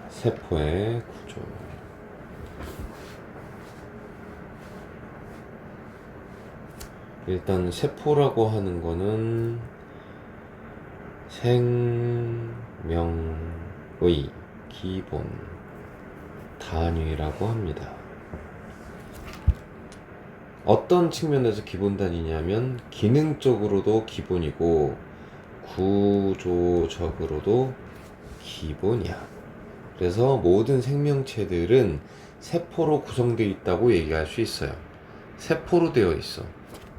세포의 구조. 일단 세포라고 하는 거는 생명의 기본 단위라고 합니다. 어떤 측면에서 기본 단위냐면 기능적으로도 기본이고 구조적으로도 기본이야. 그래서 모든 생명체들은 세포로 구성되어 있다고 얘기할 수 있어요. 세포로 되어 있어.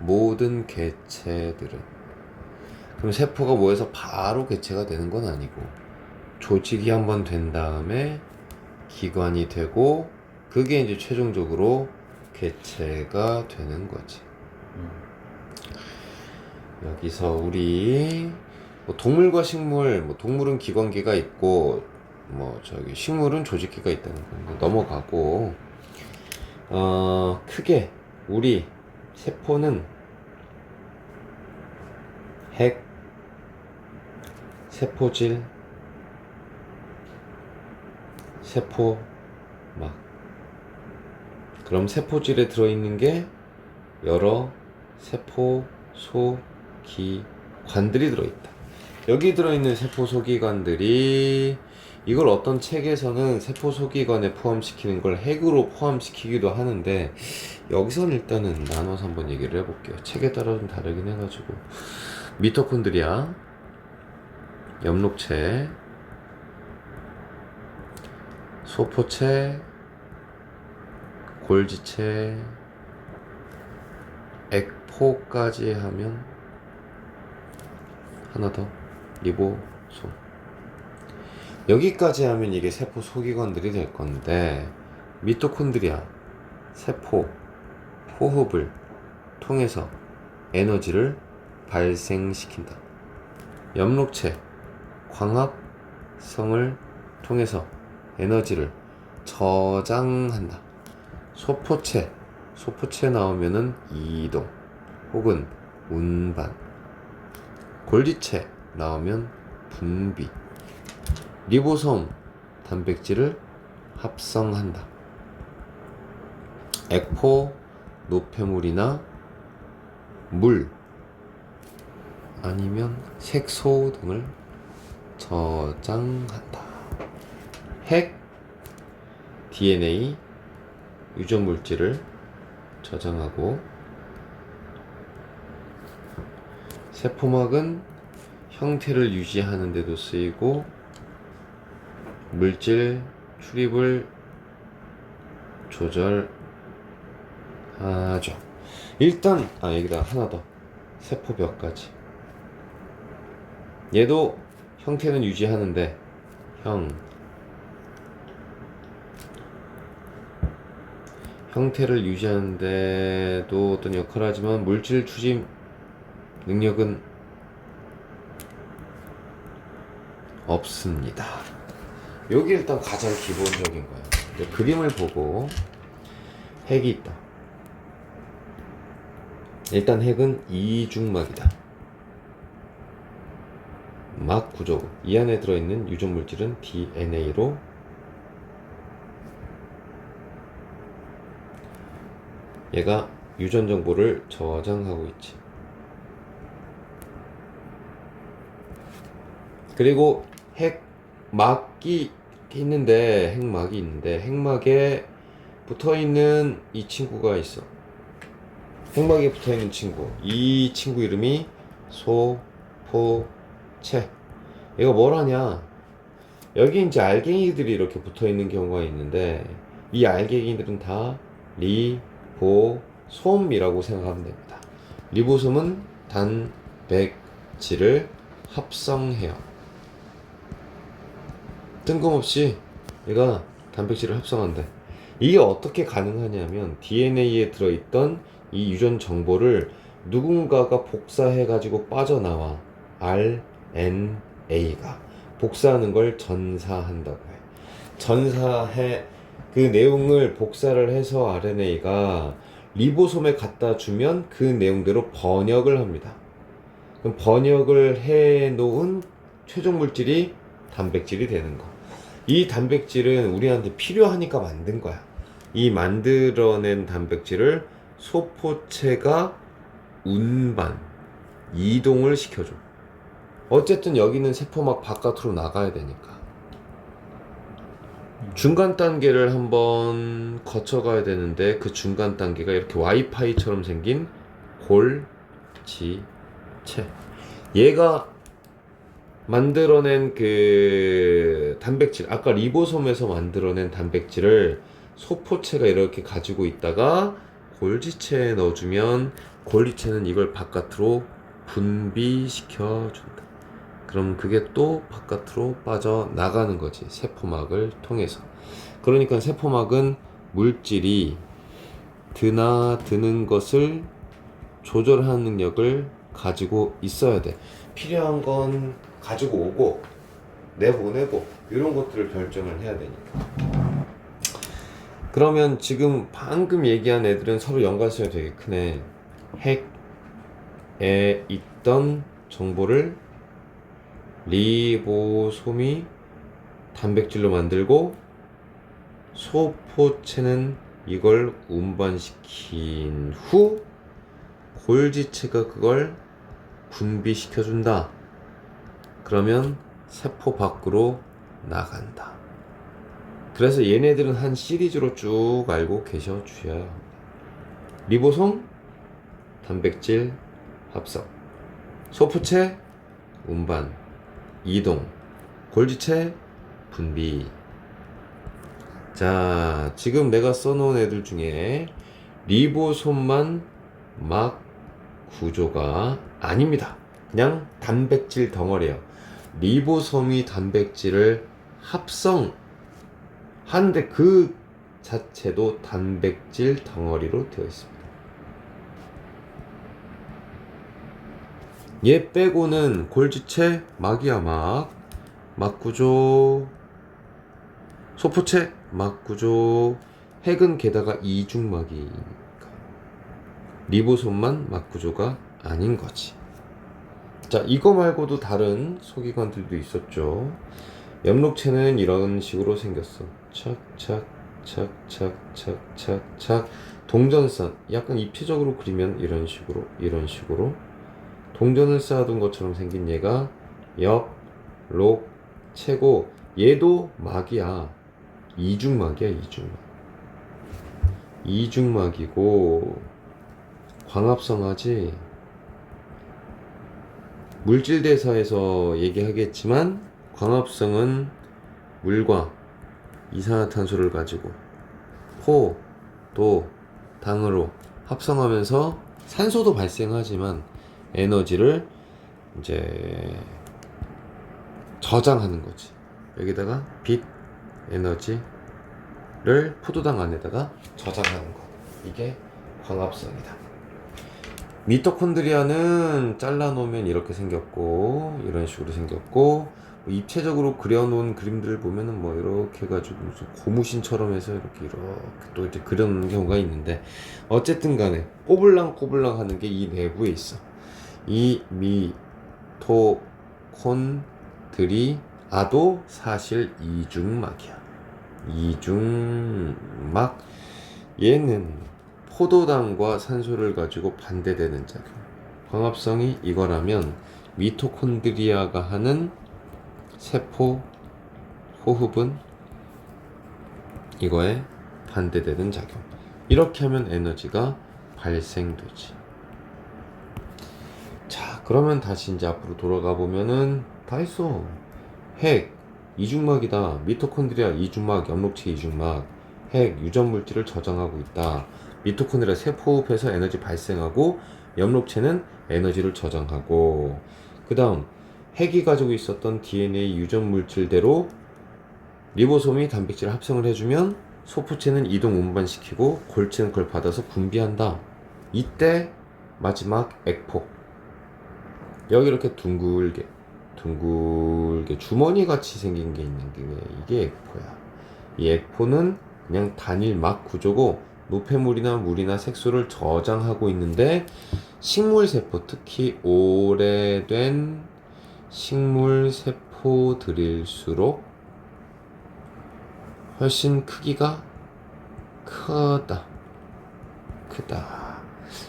모든 개체들은. 그럼 세포가 모여서 바로 개체가 되는 건 아니고 조직이 한번 된 다음에 기관이 되고 그게 이제 최종적으로 개체가 되는 거지. 여기서 우리 뭐 동물과 식물, 뭐 동물은 기관계가 있고 식물은 조직계가 있다는 거 넘어가고, 크게 우리 세포는 핵, 세포질, 세포막. 그럼 세포질에 들어있는 게 여러 세포 소기관들이 들어있다. 여기 들어있는 세포 소기관들이, 이걸 어떤 책에서는 세포 소기관에 포함시키는 걸 핵으로 포함시키기도 하는데, 여기서는 일단은 나눠서 한번 얘기를 해볼게요. 책에 따라 좀 다르긴 해가지고. 미토콘드리아, 엽록체, 소포체, 골지체, 액포까지 하면 하나 더, 리보솜. 여기까지 하면 이게 세포 소기관들이 될 건데, 미토콘드리아, 세포, 호흡을 통해서 에너지를 발생시킨다. 엽록체, 광합성을 통해서 에너지를 저장한다. 소포체 나오면은 이동 혹은 운반. 골지체 나오면 분비. 리보솜, 단백질을 합성한다. 액포, 노폐물이나 물 아니면 색소 등을 저장한다. 핵, DNA, 유전물질을 저장하고, 세포막은 형태를 유지하는 데도 쓰이고 물질 출입을 조절하죠. 일단 여기다 하나 더, 세포벽까지. 얘도 형태는 유지하는데 형태를 유지하는데도 어떤 역할을 하지만 물질 추진 능력은 없습니다. 여기 일단 가장 기본적인 거예요. 그림을 보고 핵이 있다. 일단 핵은 이중막이다. 막 구조고, 이 안에 들어있는 유전물질은 DNA로 얘가 유전 정보를 저장하고 있지. 그리고 핵막이 있는데, 핵막에 붙어있는 이 친구가 있어. 핵막에 붙어있는 친구, 이 친구 이름이 소포체. 얘가 뭘 하냐, 여기 이제 알갱이들이 이렇게 붙어있는 경우가 있는데, 이 알갱이들은 다 리보솜이라고 생각하면 됩니다. 리보솜은 단백질을 합성해요. 뜬금없이 얘가 단백질을 합성한대. 이게 어떻게 가능하냐면, DNA에 들어있던 이 유전 정보를 누군가가 복사해 가지고 빠져나와. RNA가 복사하는 걸 전사한다고 해. 그 내용을 복사를 해서 RNA가 리보솜에 갖다 주면 그 내용대로 번역을 합니다. 그럼 번역을 해 놓은 최종 물질이 단백질이 되는 거. 이 단백질은 우리한테 필요하니까 만든 거야. 이 만들어낸 단백질을 소포체가 운반, 이동을 시켜줘. 어쨌든 여기는 세포막 바깥으로 나가야 되니까. 중간 단계를 한번 거쳐가야 되는데 그 중간 단계가 이렇게 와이파이처럼 생긴 골지체. 얘가 만들어낸 그 단백질, 아까 리보솜에서 만들어낸 단백질을 소포체가 이렇게 가지고 있다가 골지체에 넣어주면 골지체는 이걸 바깥으로 분비시켜준다. 그럼 그게 또 바깥으로 빠져나가는 거지, 세포막을 통해서. 그러니까 세포막은 물질이 드는 것을 조절하는 능력을 가지고 있어야 돼. 필요한 건 가지고 오고 내보내고 이런 것들을 결정을 해야 되니까. 그러면 지금 방금 얘기한 애들은 서로 연관성이 되게 크네. 핵에 있던 정보를 리보솜이 단백질로 만들고 소포체는 이걸 운반시킨 후 골지체가 그걸 분비시켜준다. 그러면 세포 밖으로 나간다. 그래서 얘네들은 한 시리즈로 쭉 알고 계셔 주셔야 합니다. 리보솜, 단백질, 합성, 소포체, 운반, 이동, 골지체, 분비. 자, 지금 내가 써놓은 애들 중에 리보솜만 막 구조가 아닙니다. 그냥 단백질 덩어리예요. 리보솜이 단백질을 합성하는데 그 자체도 단백질 덩어리로 되어 있습니다. 얘 빼고는 골지체 막이야. 막 구조, 소포체 막 구조, 핵은 게다가 이중막이니까 리보솜만 막 구조가 아닌 거지. 자, 이거 말고도 다른 소기관들도 있었죠. 엽록체는 이런 식으로 생겼어. 착착 동전선. 약간 입체적으로 그리면 이런 식으로 동전을 쌓아둔 것처럼 생긴 얘가 엽록체고, 얘도 막이야. 이중막이야. 이중막이고 광합성하지. 물질대사에서 얘기하겠지만 광합성은 물과 이산화탄소를 가지고 포, 도, 당으로 합성하면서 산소도 발생하지만 에너지를 이제 저장하는 거지. 여기다가 빛 에너지를 포도당 안에다가 저장하는 거. 이게 광합성이다. 미토콘드리아는 잘라놓으면 이렇게 생겼고 이런 식으로 생겼고, 입체적으로 그려놓은 그림들을 보면은 뭐 이렇게 해가지고 무슨 고무신처럼 해서 이렇게 또 이제 그려놓는 경우가 있는데, 어쨌든 간에 꼬불랑꼬불랑 하는 게 이 내부에 있어. 이 미토콘드리아도 사실 이중막이야. 이중막. 얘는 포도당과 산소를 가지고 반대되는 작용. 광합성이 이거라면 미토콘드리아가 하는 세포 호흡은 이거에 반대되는 작용. 이렇게 하면 에너지가 발생되지. 자, 그러면 다시 이제 앞으로 돌아가 보면은 다 했어. 핵 이중막이다. 미토콘드리아 이중막, 엽록체 이중막. 핵 유전 물질을 저장하고 있다. 미토콘드리아 세포호흡에서 에너지 발생하고, 엽록체는 에너지를 저장하고, 그 다음 핵이 가지고 있었던 DNA 유전 물질대로 리보솜이 단백질을 합성을 해주면 소포체는 이동 운반시키고 골체는 그걸 받아서 분비한다. 이때 마지막 액포. 여기 이렇게 둥글게 주머니 같이 생긴 게 있는 게 이게 액포야. 이 액포는 그냥 단일 막 구조고 노폐물이나 물이나 색소를 저장하고 있는데, 식물세포, 특히 오래된 식물세포들일수록 훨씬 크기가 크다.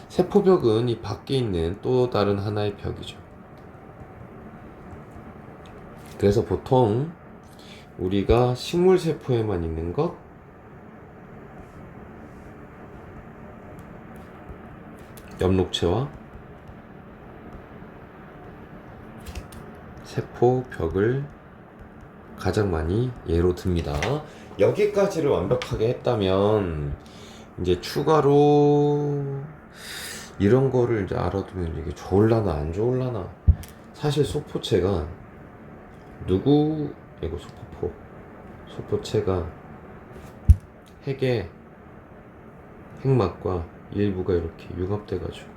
세포벽은 이 밖에 있는 또 다른 하나의 벽이죠. 그래서 보통 우리가 식물세포에만 있는 것, 엽록체와 세포벽을 가장 많이 예로 듭니다. 여기까지를 완벽하게 했다면 이제 추가로 이런 거를 이제 알아두면 이게 좋을라나 안 좋을라나. 사실 소포체가 이거 소포체가 핵의 핵막과 일부가 이렇게 융합돼가지고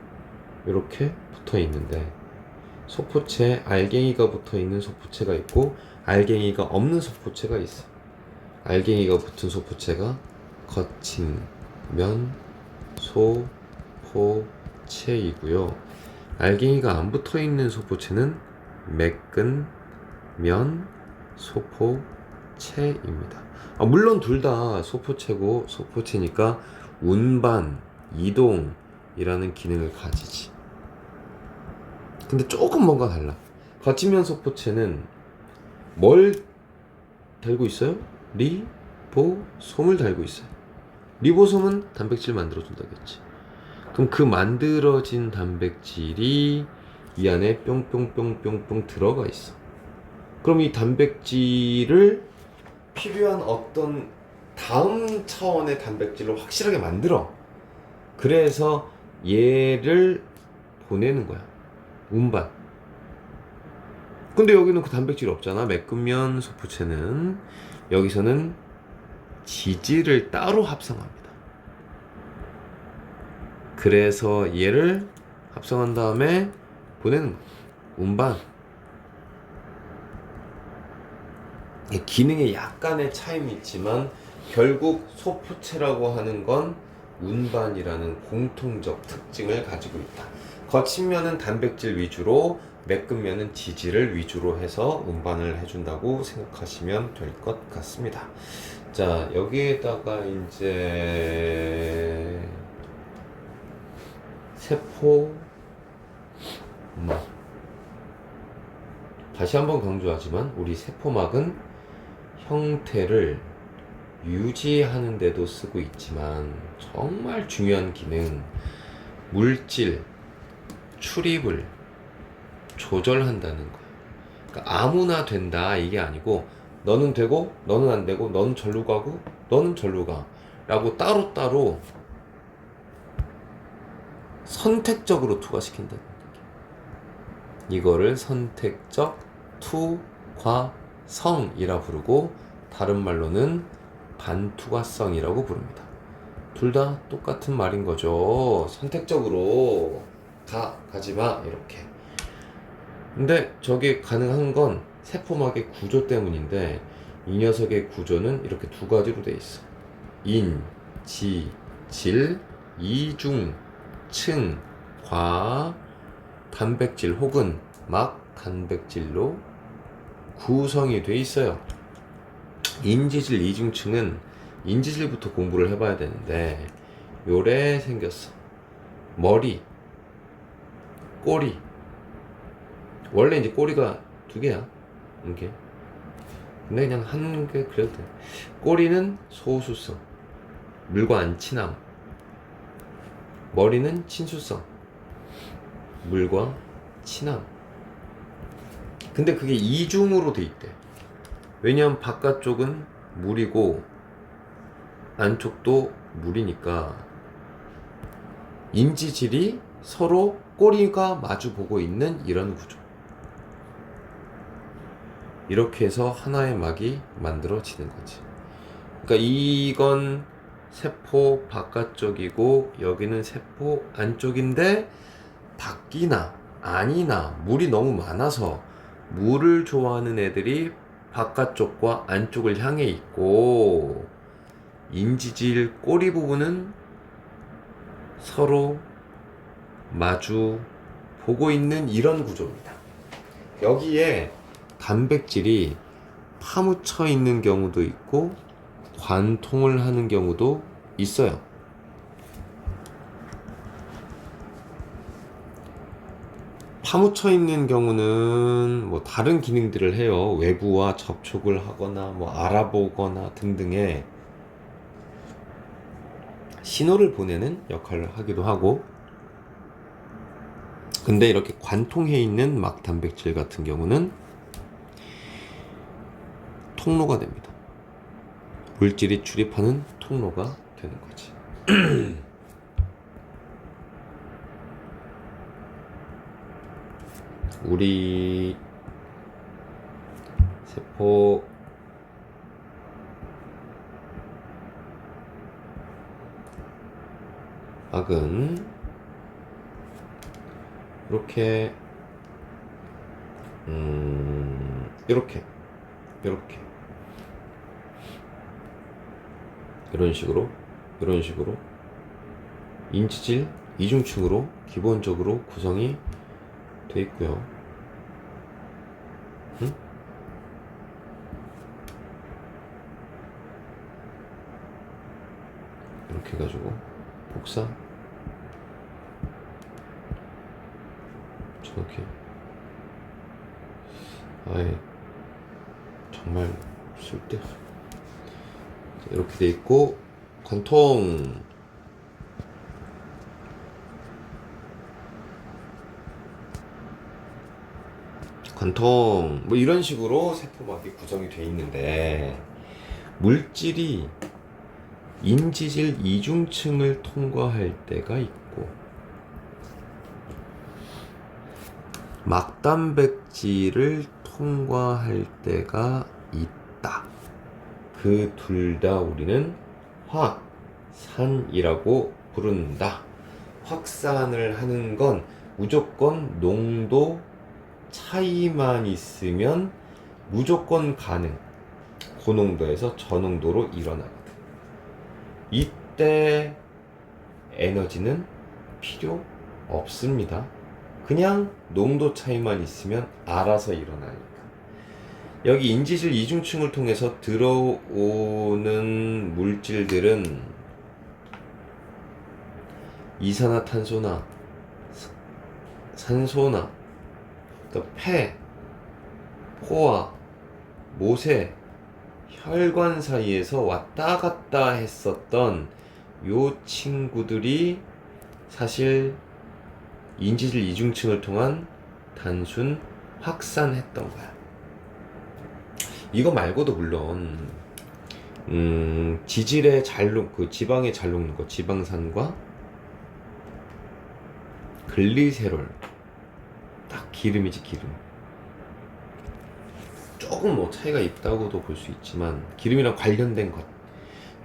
이렇게 붙어 있는데, 소포체에 알갱이가 붙어 있는 소포체가 있고 알갱이가 없는 소포체가 있어. 알갱이가 붙은 소포체가 거친 면 소포체이고요. 알갱이가 안 붙어 있는 소포체는 매끈 면 소포체입니다. 물론 둘 다 소포체고 소포체니까 운반, 이동이라는 기능을 가지지. 근데 조금 뭔가 달라. 거친면 소포체는 뭘 달고 있어요? 리보솜을 달고 있어요. 리보솜은 단백질 만들어준다겠지. 그럼 그 만들어진 단백질이 이 안에 뿅뿅뿅뿅뿅 들어가 있어. 그럼 이 단백질을 필요한 어떤 다음 차원의 단백질을 확실하게 만들어. 그래서 얘를 보내는 거야. 운반. 근데 여기는 그 단백질이 없잖아. 매끈면 소포체는. 여기서는 지질을 따로 합성합니다. 그래서 얘를 합성한 다음에 보내는 거야. 운반. 기능에 약간의 차이는 있지만 결국 소포체라고 하는 건 운반이라는 공통적 특징을 가지고 있다. 거친 면은 단백질 위주로, 매끈 면은 지질을 위주로 해서 운반을 해준다고 생각하시면 될 것 같습니다. 자, 여기에다가 이제 세포막, 다시 한번 강조하지만 우리 세포막은 형태를 유지하는 데도 쓰고 있지만 정말 중요한 기능, 물질 출입을 조절한다는 거예요. 그러니까 아무나 된다 이게 아니고, 너는 되고 너는 안 되고, 너는 절로 가고 너는 절로 가 라고 따로따로 선택적으로 투과시킨다는 얘기. 이거를 선택적 투과성이라 부르고, 다른 말로는 반투과성이라고 부릅니다. 둘 다 똑같은 말인 거죠. 선택적으로 가지마 이렇게. 근데 저게 가능한 건 세포막의 구조 때문인데, 이 녀석의 구조는 이렇게 두 가지로 돼 있어. 인, 지, 질, 이중, 층, 과 단백질 혹은 막 단백질로 구성이 돼 있어요. 인지질, 이중층은 인지질부터 공부를 해봐야 되는데 요래 생겼어. 머리, 꼬리. 원래 이제 꼬리가 두 개야. 이게. 근데 그냥 한 개 그래도 돼. 꼬리는 소수성, 물과 안 친함. 머리는 친수성, 물과 친함. 근데 그게 이중으로 돼 있대. 왜냐면 바깥쪽은 물이고 안쪽도 물이니까 인지질이 서로 꼬리가 마주 보고 있는 이런 구조. 이렇게 해서 하나의 막이 만들어지는 거지. 그러니까 이건 세포 바깥쪽이고 여기는 세포 안쪽인데, 밖이나 안이나 물이 너무 많아서 물을 좋아하는 애들이 바깥쪽과 안쪽을 향해 있고, 인지질 꼬리 부분은 서로 마주 보고 있는 이런 구조입니다. 여기에 단백질이 파묻혀 있는 경우도 있고 관통을 하는 경우도 있어요. 파묻혀 있는 경우는 뭐 다른 기능들을 해요. 외부와 접촉을 하거나 뭐 알아보거나 등등의 신호를 보내는 역할을 하기도 하고, 근데 이렇게 관통해 있는 막 단백질 같은 경우는 통로가 됩니다. 물질이 출입하는 통로가 되는 거지. 우리 세포 막은 이렇게 이렇게 이런 식으로 인지질 이중층으로 기본적으로 구성이 돼 있고요. 이렇게 해가지고 복사 저렇게 아예 정말 쓸데없어. 이렇게 돼 있고, 관통 뭐 이런 식으로 세포막이 구성이 돼 있는데, 물질이 인지질 이중층을 통과할 때가 있고 막단백질을 통과할 때가 있다. 그 둘 다 우리는 확산이라고 부른다. 확산을 하는 건 무조건 농도 차이만 있으면 무조건 가능. 고농도에서 저농도로 일어나거든. 이때 에너지는 필요 없습니다. 그냥 농도 차이만 있으면 알아서 일어나니까. 여기 인지질 이중층을 통해서 들어오는 물질들은 이산화탄소나 산소나 또 폐, 포와 모세, 혈관 사이에서 왔다 갔다 했었던 요 친구들이 사실 인지질 이중층을 통한 단순 확산했던 거야. 이거 말고도 물론 지질에 그 지방에 잘 녹는 거, 지방산과 글리세롤, 딱 기름이지, 기름. 조금 뭐 차이가 있다고도 볼 수 있지만 기름이랑 관련된 것,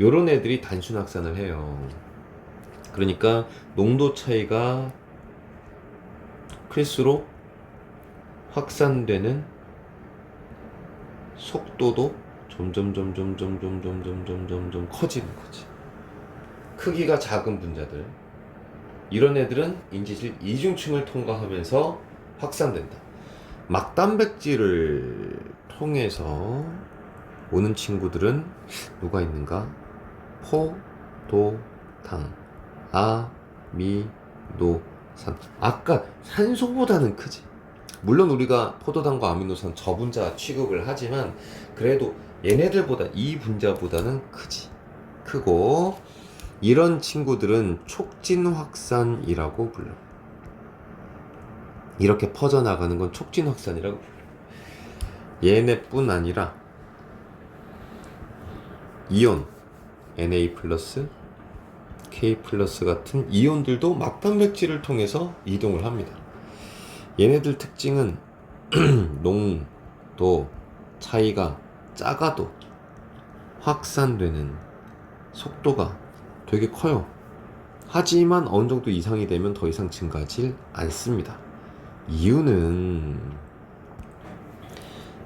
요런 애들이 단순 확산을 해요. 그러니까 농도 차이가 클수록 확산되는 속도도 점점 커지는 거지. 크기가 작은 분자들, 이런 애들은 인지질 이중층을 통과하면서 확산된다. 막단백질을 통해서 오는 친구들은 누가 있는가? 포도당, 아미노산. 아까 산소보다는 크지. 물론 우리가 포도당과 아미노산 저분자 취급을 하지만 그래도 얘네들보다 이 분자보다는 크지. 크고, 이런 친구들은 촉진 확산이라고 불러. 이렇게 퍼져나가는 건 촉진 확산이라고 불러. 얘네뿐 아니라 이온 Na+, K+ 같은 이온들도 막단백질을 통해서 이동을 합니다. 얘네들 특징은 농도 차이가 작아도 확산되는 속도가 되게 커요. 하지만 어느 정도 이상이 되면 더 이상 증가하지 않습니다. 이유는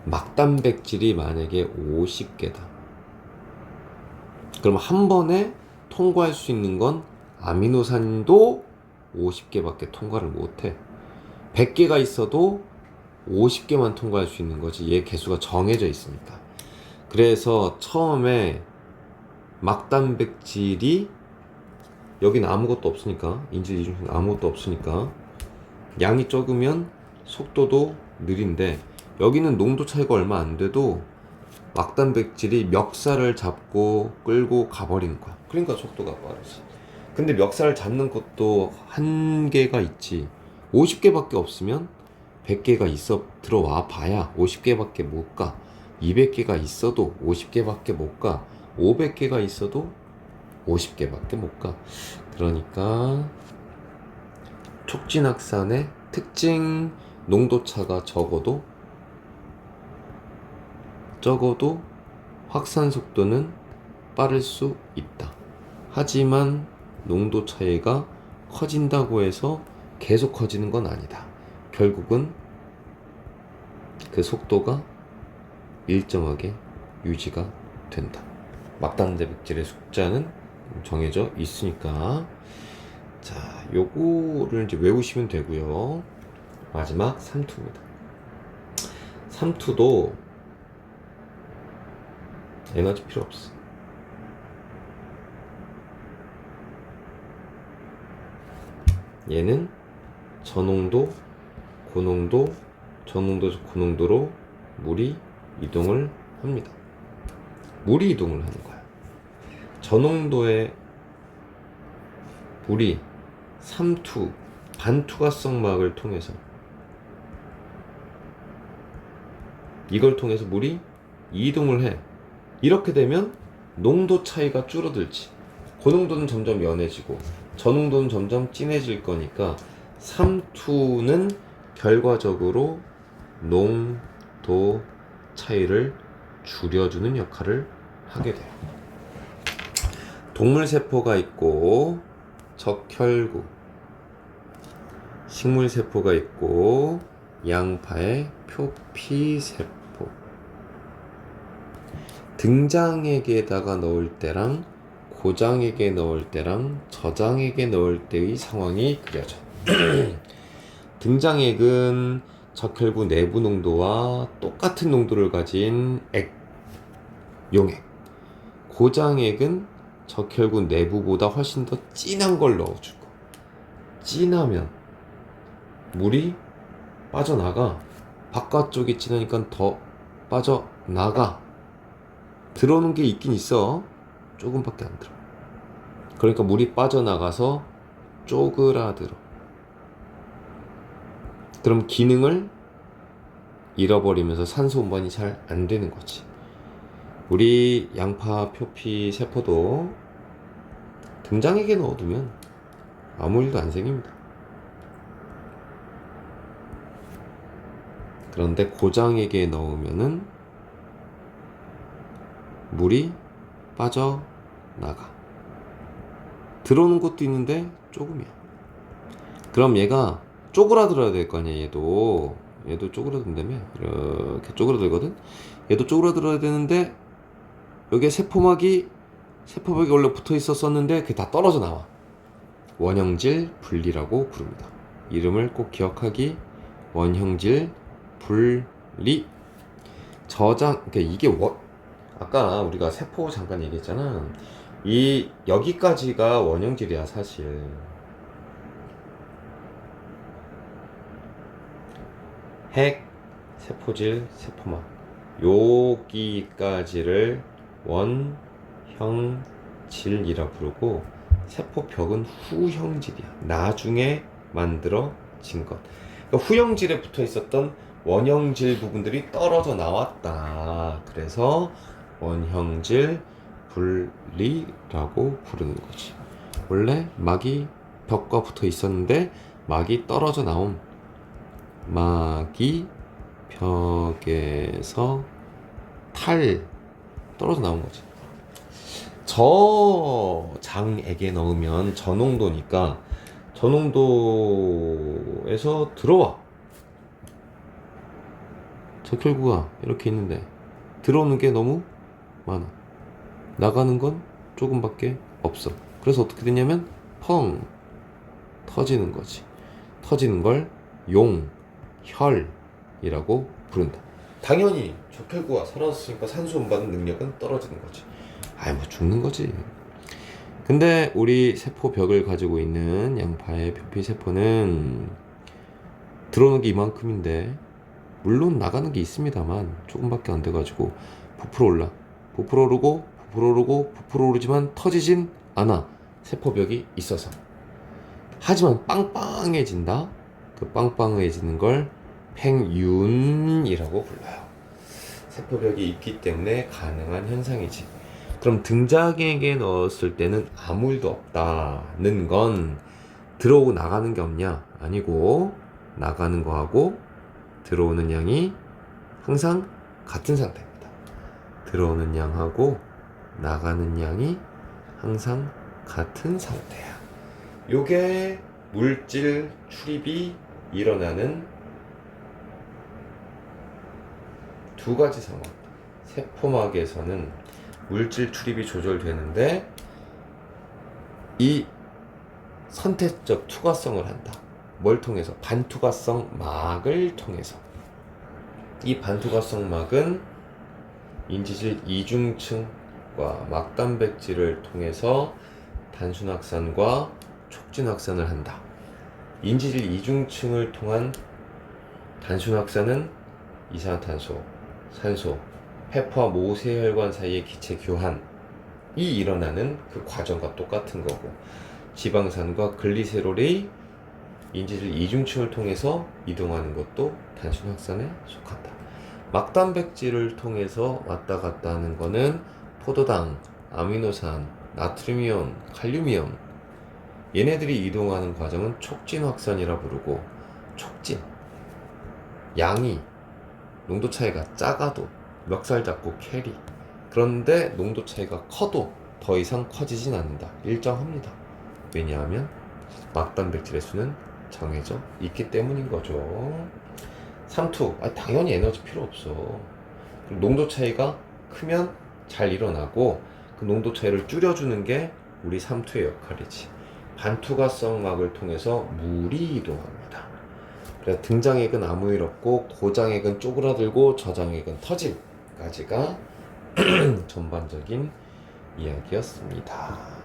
막단백질이 만약에 50개다. 그럼 한 번에 통과할 수 있는 건 아미노산도 50개밖에 통과를 못해. 100개가 있어도 50개만 통과할 수 있는 거지. 얘 개수가 정해져 있으니까. 그래서 처음에 막단백질이 여기는 아무것도 없으니까, 인질 이중에 아무것도 없으니까 양이 적으면 속도도 느린데, 여기는 농도 차이가 얼마 안 돼도 막단백질이 멱살을 잡고 끌고 가버리는 거야. 그러니까 속도가 빠르지. 근데 멱살을 잡는 것도 한계가 있지. 50개밖에 없으면 100개가 있어 들어와 봐야 50개밖에 못 가. 200개가 있어도 50개밖에 못 가. 500개가 있어도 50개밖에 못 가. 그러니까 촉진확산의 특징, 농도차가 적어도 확산 속도는 빠를 수 있다. 하지만 농도 차이가 커진다고 해서 계속 커지는 건 아니다. 결국은 그 속도가 일정하게 유지가 된다. 막단백질의 숫자는 정해져 있으니까. 자, 요거를 이제 외우시면 되고요. 마지막 삼투입니다. 삼투도 에너지 필요 없어. 얘는 저농도, 고농도, 저농도, 고농도로 물이 이동을 합니다. 물이 이동을 하는 거야. 저농도의 물이 삼투, 반투과성막을 통해서, 이걸 통해서 물이 이동을 해. 이렇게 되면 농도 차이가 줄어들지. 고농도는 점점 연해지고 저농도는 점점 진해질 거니까 삼투는 결과적으로 농도 차이를 줄여주는 역할을 하게 돼요. 동물세포가 있고 적혈구, 식물세포가 있고 양파의 표피세포. 등장액에다가 넣을 때랑 고장액에 넣을 때랑 저장액에 넣을 때의 상황이 그려져. 등장액은 적혈구 내부 농도와 똑같은 농도를 가진 용액. 고장액은 적혈구 내부보다 훨씬 더 진한 걸 넣어주고, 진하면 물이 빠져나가. 바깥쪽이 진하니까 더 빠져나가. 들어오는 게 있긴 있어. 조금밖에 안 들어. 그러니까 물이 빠져나가서 쪼그라들어. 그럼 기능을 잃어버리면서 산소 운반이 잘 안 되는 거지. 우리 양파 표피 세포도 등장액에 넣어두면 아무 일도 안 생깁니다. 그런데 고장액에 넣으면은 물이 빠져나가. 들어오는 것도 있는데 조금이야. 그럼 얘가 쪼그라들어야 될 거 아니야. 얘도 쪼그라든다며. 이렇게 쪼그라들거든. 얘도 쪼그라들어야 되는데 여기에 세포막이 원래 붙어 있었었는데 그게 다 떨어져 나와. 원형질 분리라고 부릅니다. 이름을 꼭 기억하기. 원형질 분리. 저장. 그러니까 이게 아까 우리가 세포 잠깐 얘기했잖아. 여기까지가 원형질이야 사실. 핵, 세포질, 세포막, 여기까지를 원형질이라 부르고, 세포벽은 후형질이야. 나중에 만들어진 것. 그러니까 후형질에 붙어 있었던 원형질 부분들이 떨어져 나왔다. 그래서 원형질 분리라고 부르는 거지. 원래 막이 벽과 붙어 있었는데 막이 떨어져 나온, 막이 벽에서 떨어져 나온 거지. 저장액에 넣으면 저농도니까 저농도에서 들어와. 적혈구가 이렇게 있는데 들어오는 게 너무 많아. 나가는 건 조금밖에 없어. 그래서 어떻게 되냐면 펑 터지는 거지. 터지는 걸 용혈이라고 부른다. 당연히 적혈구가 사라졌으니까 산소 운반 능력은 떨어지는 거지. 아이 뭐 죽는 거지. 근데 우리 세포벽을 가지고 있는 양파의 표피세포는 들어오는 게 이만큼인데, 물론 나가는 게 있습니다만 조금밖에 안 돼가지고 부풀어 올라, 부풀어 오르고 부풀어 오르고 부풀어 오르지만 터지진 않아. 세포벽이 있어서. 하지만 빵빵해진다. 그 빵빵해지는 걸 팽윤이라고 불러요. 세포벽이 있기 때문에 가능한 현상이지. 그럼 등장액에 넣었을 때는 아무 일도 없다는 건 들어오고 나가는 게 없냐? 아니고, 나가는 거하고 들어오는 양이 항상 같은 상태입니다. 들어오는 양하고 나가는 양이 항상 같은 상태야. 요게 물질 출입이 일어나는 두 가지 상황. 세포막에서는 물질 출입이 조절되는데 이 선택적 투과성을 한다. 뭘 통해서? 반투과성 막을 통해서. 이 반투과성 막은 인지질 이중층과 막단백질을 통해서 단순 확산과 촉진 확산을 한다. 인지질 이중층을 통한 단순 확산은 이산화탄소, 산소, 폐포와 모세혈관 사이의 기체 교환이 일어나는 그 과정과 똑같은 거고, 지방산과 글리세롤이 인지질 이중층을 통해서 이동하는 것도 단순 확산에 속한다. 막단백질을 통해서 왔다 갔다 하는 거는 포도당, 아미노산, 나트륨이온, 칼륨이온, 얘네들이 이동하는 과정은 촉진 확산이라 부르고, 촉진, 양이 농도 차이가 작아도 멱살 잡고 캐리, 그런데 농도 차이가 커도 더 이상 커지진 않는다. 일정합니다. 왜냐하면 막단백질의 수는 정해져 있기 때문인 거죠. 삼투, 당연히 에너지 필요 없어. 농도 차이가 크면 잘 일어나고, 그 농도 차이를 줄여주는 게 우리 삼투의 역할이지. 반투과성 막을 통해서 물이 이동합니다. 그래서 등장액은 아무 일 없고, 고장액은 쪼그라들고, 저장액은 터짐까지가 전반적인 이야기였습니다.